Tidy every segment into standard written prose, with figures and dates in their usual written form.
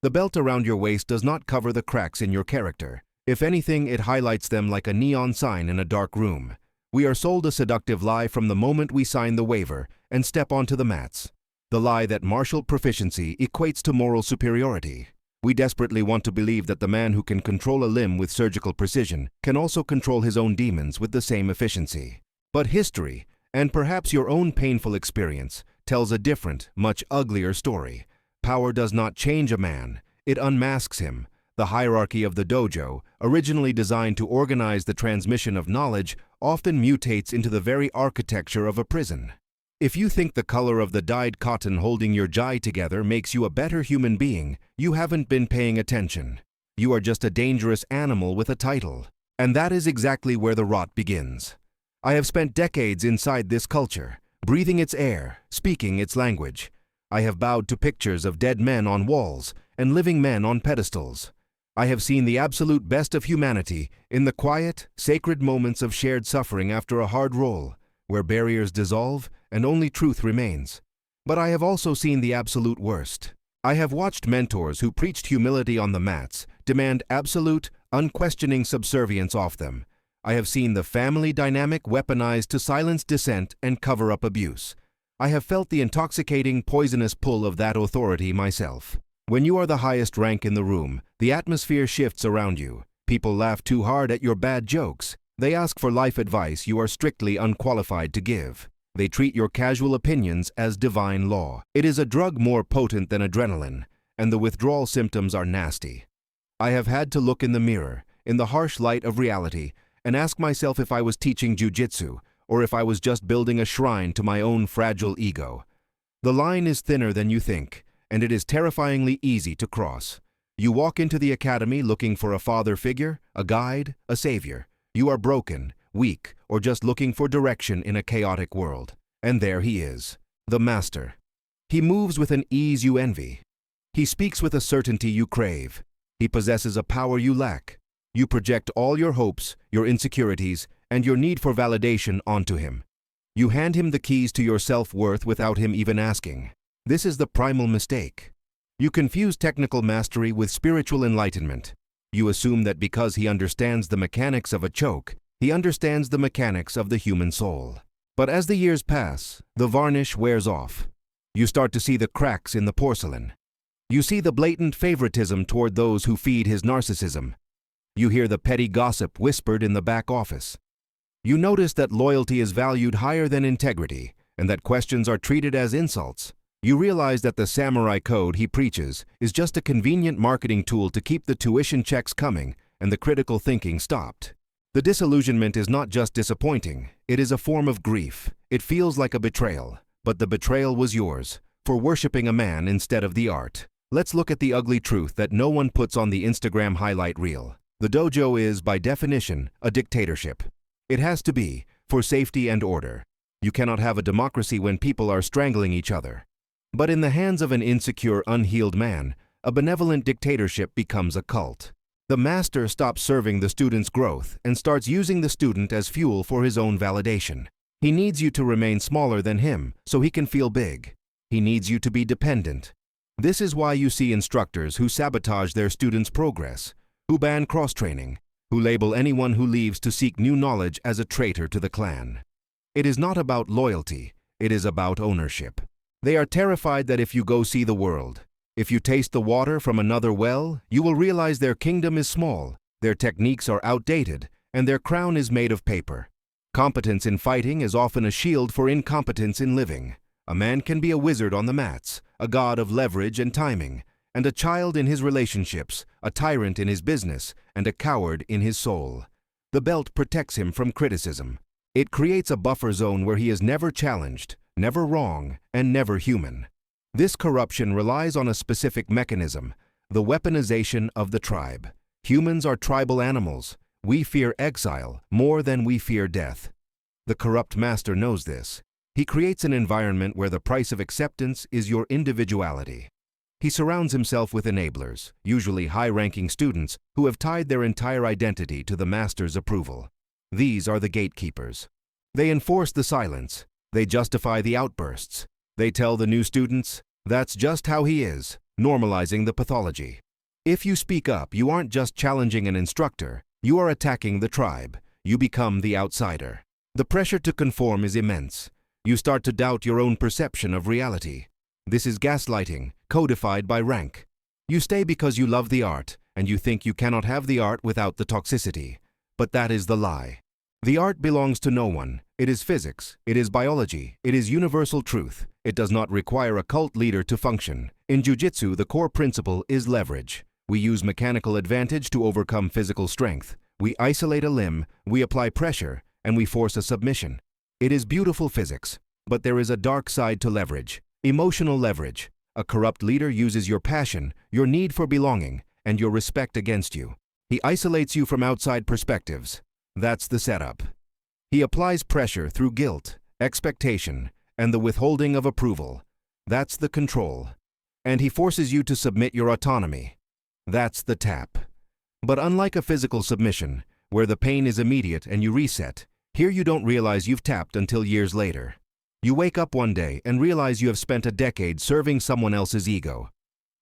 The belt around your waist does not cover the cracks in your character. If anything, it highlights them like a neon sign in a dark room. We are sold a seductive lie from the moment we sign the waiver and step onto the mats. The lie that martial proficiency equates to moral superiority. We desperately want to believe that the man who can control a limb with surgical precision can also control his own demons with the same efficiency. But history, and perhaps your own painful experience, tells a different, much uglier story. Power does not change a man, it unmasks him. The hierarchy of the dojo, originally designed to organize the transmission of knowledge, often mutates into the very architecture of a prison. If you think the color of the dyed cotton holding your gi together makes you a better human being, you haven't been paying attention. You are just a dangerous animal with a title. And that is exactly where the rot begins. I have spent decades inside this culture, breathing its air, speaking its language. I have bowed to pictures of dead men on walls and living men on pedestals. I have seen the absolute best of humanity in the quiet, sacred moments of shared suffering after a hard roll, where barriers dissolve and only truth remains. But I have also seen the absolute worst. I have watched mentors who preached humility on the mats demand absolute, unquestioning subservience off them. I have seen the family dynamic weaponized to silence dissent and cover up abuse. I have felt the intoxicating, poisonous pull of that authority myself. When you are the highest rank in the room, the atmosphere shifts around you. People laugh too hard at your bad jokes. They ask for life advice you are strictly unqualified to give. They treat your casual opinions as divine law. It is a drug more potent than adrenaline, and the withdrawal symptoms are nasty. I have had to look in the mirror, in the harsh light of reality, and ask myself if I was teaching jiu-jitsu, or if I was just building a shrine to my own fragile ego. The line is thinner than you think, and it is terrifyingly easy to cross. You walk into the academy looking for a father figure, a guide, a savior. You are broken, weak, or just looking for direction in a chaotic world. And there he is, the master. He moves with an ease you envy. He speaks with a certainty you crave. He possesses a power you lack. You project all your hopes, your insecurities, and your need for validation onto him. You hand him the keys to your self-worth without him even asking. This is the primal mistake. You confuse technical mastery with spiritual enlightenment. You assume that because he understands the mechanics of a choke, he understands the mechanics of the human soul. But as the years pass, the varnish wears off. You start to see the cracks in the porcelain. You see the blatant favoritism toward those who feed his narcissism. You hear the petty gossip whispered in the back office. You notice that loyalty is valued higher than integrity, and that questions are treated as insults. You realize that the samurai code he preaches is just a convenient marketing tool to keep the tuition checks coming and the critical thinking stopped. The disillusionment is not just disappointing, it is a form of grief. It feels like a betrayal, but the betrayal was yours, for worshiping a man instead of the art. Let's look at the ugly truth that no one puts on the Instagram highlight reel. The dojo is, by definition, a dictatorship. It has to be, for safety and order. You cannot have a democracy when people are strangling each other. But in the hands of an insecure, unhealed man, a benevolent dictatorship becomes a cult. The master stops serving the student's growth and starts using the student as fuel for his own validation. He needs you to remain smaller than him so he can feel big. He needs you to be dependent. This is why you see instructors who sabotage their students' progress, who ban cross-training, who label anyone who leaves to seek new knowledge as a traitor to the clan. It is not about loyalty, it is about ownership. They are terrified that if you go see the world, if you taste the water from another well, you will realize their kingdom is small, their techniques are outdated, and their crown is made of paper. Competence in fighting is often a shield for incompetence in living. A man can be a wizard on the mats, a god of leverage and timing, and a child in his relationships, a tyrant in his business, and a coward in his soul. The belt protects him from criticism. It creates a buffer zone where he is never challenged, never wrong, and never human. This corruption relies on a specific mechanism, the weaponization of the tribe. Humans are tribal animals. We fear exile more than we fear death. The corrupt master knows this. He creates an environment where the price of acceptance is your individuality. He surrounds himself with enablers, usually high-ranking students who have tied their entire identity to the master's approval. These are the gatekeepers. They enforce the silence. They justify the outbursts. They tell the new students, That's just how he is, normalizing the pathology. If you speak up, you aren't just challenging an instructor, you are attacking the tribe. You become the outsider. The pressure to conform is immense. You start to doubt your own perception of reality. This is gaslighting, codified by rank. You stay because you love the art, and you think you cannot have the art without the toxicity. But that is the lie. The art belongs to no one. It is physics, it is biology, it is universal truth. It does not require a cult leader to function. In Jiu-Jitsu, the core principle is leverage. We use mechanical advantage to overcome physical strength. We isolate a limb, we apply pressure, and we force a submission. It is beautiful physics, but there is a dark side to leverage. Emotional leverage. A corrupt leader uses your passion, your need for belonging, and your respect against you. He isolates you from outside perspectives. That's the setup. He applies pressure through guilt, expectation, and the withholding of approval. That's the control. And he forces you to submit your autonomy. That's the tap. But unlike a physical submission, where the pain is immediate and you reset, here you don't realize you've tapped until years later. You wake up one day and realize you have spent a decade serving someone else's ego.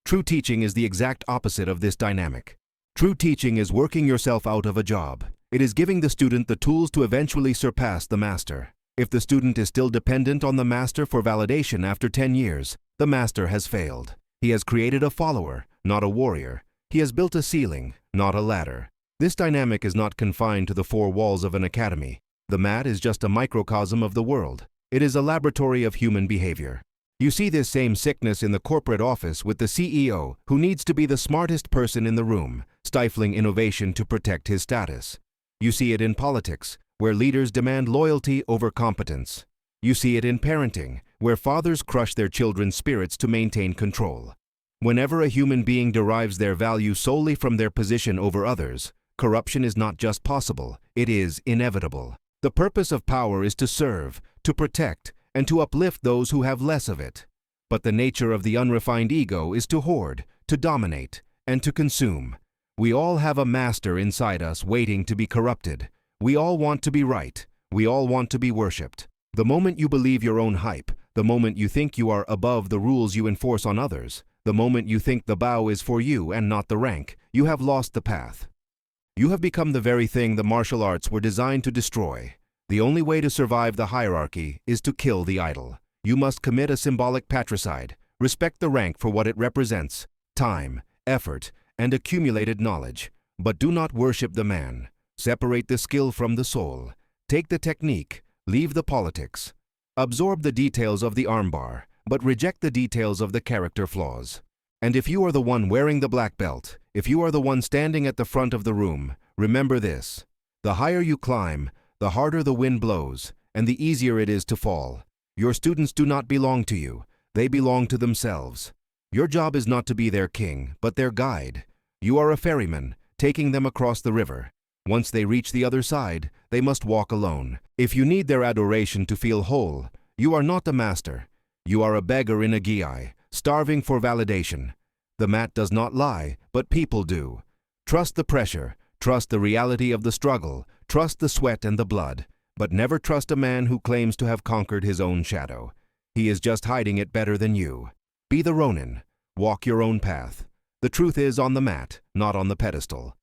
True teaching is the exact opposite of this dynamic. True teaching is working yourself out of a job. It is giving the student the tools to eventually surpass the master. If the student is still dependent on the master for validation after 10 years, the master has failed. He has created a follower, not a warrior. He has built a ceiling, not a ladder. This dynamic is not confined to the four walls of an academy. The mat is just a microcosm of the world. It is a laboratory of human behavior. You see this same sickness in the corporate office with the CEO who needs to be the smartest person in the room, stifling innovation to protect his status. You see it in politics, where leaders demand loyalty over competence. You see it in parenting, where fathers crush their children's spirits to maintain control. Whenever a human being derives their value solely from their position over others, corruption is not just possible, it is inevitable. The purpose of power is to serve, to protect, and to uplift those who have less of it. But the nature of the unrefined ego is to hoard, to dominate, and to consume. We all have a master inside us waiting to be corrupted. We all want to be right. We all want to be worshipped. The moment you believe your own hype, the moment you think you are above the rules you enforce on others, the moment you think the bow is for you and not the rank, you have lost the path. You have become the very thing the martial arts were designed to destroy. The only way to survive the hierarchy is to kill the idol. You must commit a symbolic patricide, respect the rank for what it represents, time, effort, and accumulated knowledge. But do not worship the man. Separate the skill from the soul. Take the technique, leave the politics. Absorb the details of the armbar, but reject the details of the character flaws. And if you are the one wearing the black belt, if you are the one standing at the front of the room, remember this. The higher you climb, the harder the wind blows, and the easier it is to fall. Your students do not belong to you. They belong to themselves. Your job is not to be their king, but their guide. You are a ferryman, taking them across the river. Once they reach the other side, they must walk alone. If you need their adoration to feel whole, you are not the master. You are a beggar in a gi, starving for validation. The mat does not lie, but people do. Trust the pressure, trust the reality of the struggle, trust the sweat and the blood, but never trust a man who claims to have conquered his own shadow. He is just hiding it better than you. Be the Ronin. Walk your own path. The truth is on the mat, not on the pedestal.